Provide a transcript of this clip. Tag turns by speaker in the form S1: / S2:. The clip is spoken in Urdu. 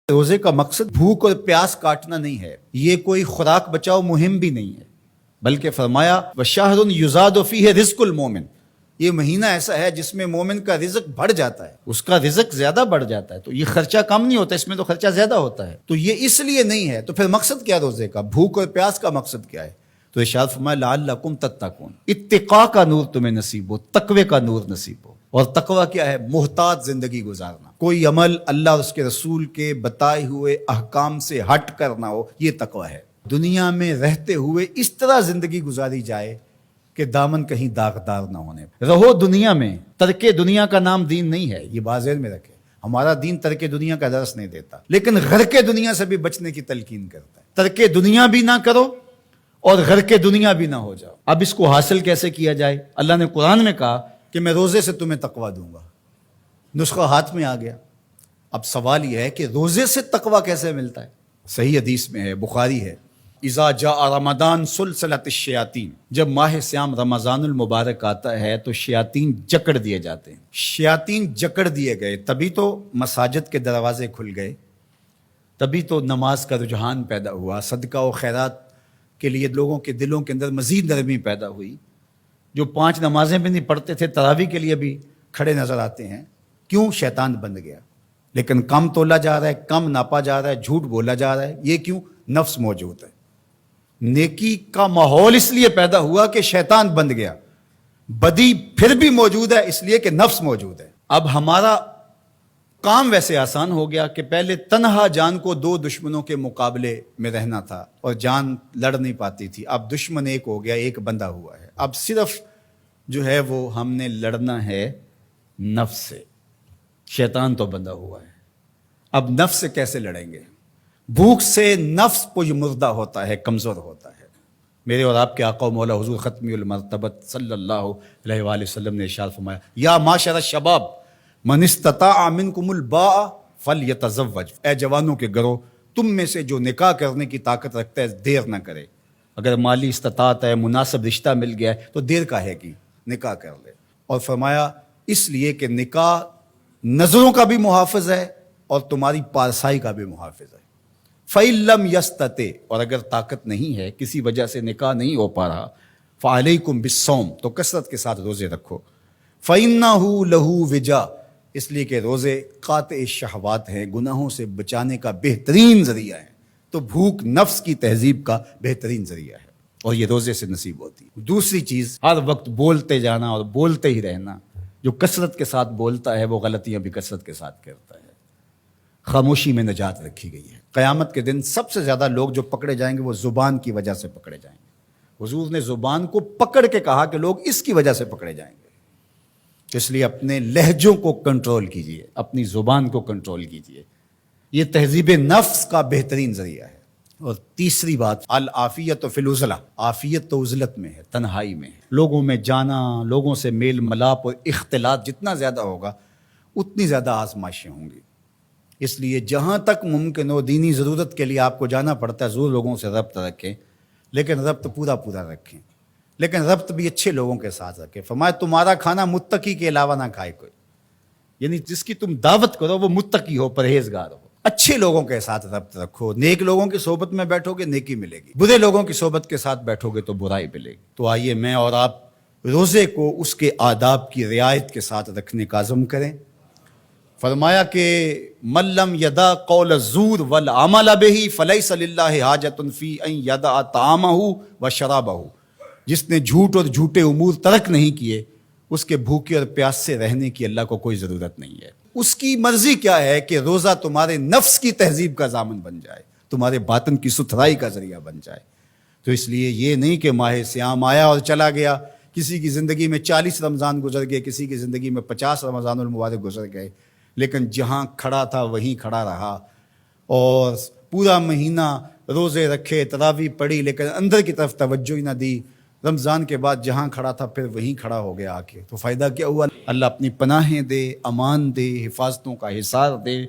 S1: روزے کا مقصد بھوک اور پیاس کاٹنا نہیں ہے، یہ کوئی خوراک بچاؤ مہم بھی نہیں ہے، بلکہ فرمایا وَشَهْرٌ يُزَادُ فِيهِ رِزْقُ الْمُؤْمِنِ، یہ مہینہ ایسا ہے جس میں مومن کا رزق بڑھ جاتا ہے، اس کا رزق زیادہ بڑھ جاتا ہے، تو یہ خرچہ کم نہیں ہوتا، اس میں تو خرچہ زیادہ ہوتا ہے، تو یہ اس لیے نہیں ہے۔ تو پھر مقصد کیا روزے کا؟ بھوک اور پیاس کا مقصد کیا ہے؟ تو ارشاد فرمایا لعلکم تتقون، اتقاء کا نور تمہیں نصیب ہو، تقوی کا نور نصیب ہو۔ اور تقوی کیا ہے؟ محتاط زندگی گزارنا، کوئی عمل اللہ اور اس کے رسول کے بتائے ہوئے احکام سے ہٹ کر نہ ہو، یہ تقوی ہے۔ دنیا میں رہتے ہوئے اس طرح زندگی گزاری جائے کہ دامن کہیں داغدار نہ ہونے۔ رہو دنیا میں، ترک دنیا کا نام دین نہیں ہے، یہ بات ذہن میں رکھے۔ ہمارا دین ترک دنیا کا درس نہیں دیتا، لیکن غرق دنیا سے بھی بچنے کی تلقین کرتا ہے۔ ترک دنیا بھی نہ کرو اور غرق دنیا بھی نہ ہو جاؤ۔ اب اس کو حاصل کیسے کیا جائے؟ اللہ نے قرآن میں کہا کہ میں روزے سے تمہیں تقوی دوں گا، نسخہ ہاتھ میں آ گیا۔ اب سوال یہ ہے کہ روزے سے تقوی کیسے ملتا ہے؟ صحیح حدیث میں ہے، بخاری ہے، اذا جاء رمضان سلسلت الشیاطین، جب ماہ سیام رمضان المبارک آتا ہے تو شیاطین جکڑ دیے جاتے ہیں۔ شیاطین جکڑ دیے گئے، تبھی تو مساجد کے دروازے کھل گئے، تبھی تو نماز کا رجحان پیدا ہوا، صدقہ و خیرات کے لیے لوگوں کے دلوں کے اندر مزید نرمی پیدا ہوئی۔ جو 5 نمازیں بھی نہیں پڑھتے تھے تراویح کے لیے بھی کھڑے نظر آتے ہیں۔ کیوں؟ شیطان بند گیا۔ لیکن کم تولا جا رہا ہے، کم ناپا جا رہا ہے، جھوٹ بولا جا رہا ہے، یہ کیوں؟ نفس موجود ہے۔ نیکی کا ماحول اس لیے پیدا ہوا کہ شیطان بند گیا، بدی پھر بھی موجود ہے اس لیے کہ نفس موجود ہے۔ اب ہمارا کام ویسے آسان ہو گیا کہ پہلے تنہا جان کو 2 دشمنوں کے مقابلے میں رہنا تھا اور جان لڑ نہیں پاتی تھی، اب دشمن ایک ہو گیا، ایک بندہ ہوا ہے۔ اب صرف جو ہے وہ ہم نے لڑنا ہے نفس سے، شیطان تو بندہ ہوا ہے۔ اب نفس سے کیسے لڑیں گے؟ بھوک سے نفس پج مردہ ہوتا ہے، کمزور ہوتا ہے۔ میرے اور آپ کے آقا و مولا حضور ختمی المرتبت صلی اللہ علیہ وآلہ وسلم نے ارشاد فرمایا یا معاشر الشباب من استطاع منکم الباء فلیتزوج، اے جوانوں کے گروہ، تم میں سے جو نکاح کرنے کی طاقت رکھتا ہے دیر نہ کرے۔ اگر مالی استطاعت ہے، مناسب رشتہ مل گیا ہے تو دیر کا ہے کہ نکاح کر لے۔ اور فرمایا اس لیے کہ نکاح نظروں کا بھی محافظ ہے اور تمہاری پارسائی کا بھی محافظ ہے۔ فَإِن لَّمْ يَسْتَطِعْ، اور اگر طاقت نہیں ہے، کسی وجہ سے نکاح نہیں ہو پا رہا، فَعَلَيْكُمْ بِالصَّوْمِ، تو کثرت کے ساتھ روزے رکھو۔ فَإِنَّهُ لَهُ وِجَاء، اس لیے کہ روزے قاطع شہوات ہیں، گناہوں سے بچانے کا بہترین ذریعہ ہے۔ تو بھوک نفس کی تہذیب کا بہترین ذریعہ ہے اور یہ روزے سے نصیب ہوتی ہے۔ دوسری چیز، ہر وقت بولتے جانا اور بولتے ہی رہنا۔ جو کثرت کے ساتھ بولتا ہے وہ غلطیاں بھی کثرت کے ساتھ کرتا ہے۔ خاموشی میں نجات رکھی گئی ہے۔ قیامت کے دن سب سے زیادہ لوگ جو پکڑے جائیں گے وہ زبان کی وجہ سے پکڑے جائیں گے۔ حضور نے زبان کو پکڑ کے کہا کہ لوگ اس کی وجہ سے پکڑے جائیں گے، اس لیے اپنے لہجوں کو کنٹرول کیجئے، اپنی زبان کو کنٹرول کیجئے۔ یہ تہذیب نفس کا بہترین ذریعہ ہے۔ اور تیسری بات، العافیت فی العزلہ، عافیت تو عزلت میں ہے، تنہائی میں ہے۔ لوگوں میں جانا، لوگوں سے میل ملاپ اور اختلاط جتنا زیادہ ہوگا اتنی زیادہ آزمائشیں ہوں گی۔ اس لیے جہاں تک ممکن ہو دینی ضرورت کے لیے آپ کو جانا پڑتا ہے، ضرور لوگوں سے ربط رکھیں، لیکن ربط پورا رکھیں، لیکن ربط بھی اچھے لوگوں کے ساتھ رکھیں۔ فرمایا تمہارا کھانا متقی کے علاوہ نہ کھائے کوئی، یعنی جس کی تم دعوت کرو وہ متقی ہو، پرہیزگار ہو۔ اچھے لوگوں کے ساتھ ربط رکھو، نیک لوگوں کی صحبت میں بیٹھو گے نیکی ملے گی، برے لوگوں کی صحبت کے ساتھ بیٹھو گے تو برائی ملے گی۔ تو آئیے میں اور آپ روزے کو اس کے آداب کی رعایت کے ساتھ رکھنے کا عزم کریں۔ فرمایا کہ من لم یدع قول الزور والعمل به فلیس للہ حاجۃ فی ان یدع طعامہ وشرابہ، جس نے جھوٹ اور جھوٹے امور ترک نہیں کیے اس کے بھوکے اور پیاس سے رہنے کی اللہ کو کوئی ضرورت نہیں ہے۔ اس کی مرضی کیا ہے کہ روزہ تمہارے نفس کی تہذیب کا ضامن بن جائے، تمہارے باطن کی ستھرائی کا ذریعہ بن جائے۔ تو اس لیے یہ نہیں کہ ماہ سیام آیا اور چلا گیا، کسی کی زندگی میں 40 رمضان گزر گئے، کسی کی زندگی میں 50 رمضان المبارک گزر گئے، لیکن جہاں کھڑا تھا وہیں کھڑا رہا اور پورا مہینہ روزے رکھے، تراویح پڑھی، لیکن اندر کی طرف توجہ ہی نہ دی۔ رمضان کے بعد جہاں کھڑا تھا پھر وہیں کھڑا ہو گیا آ کے، تو فائدہ کیا ہوا؟ اللہ اپنی پناہیں دے، امان دے، حفاظتوں کا حصار دے۔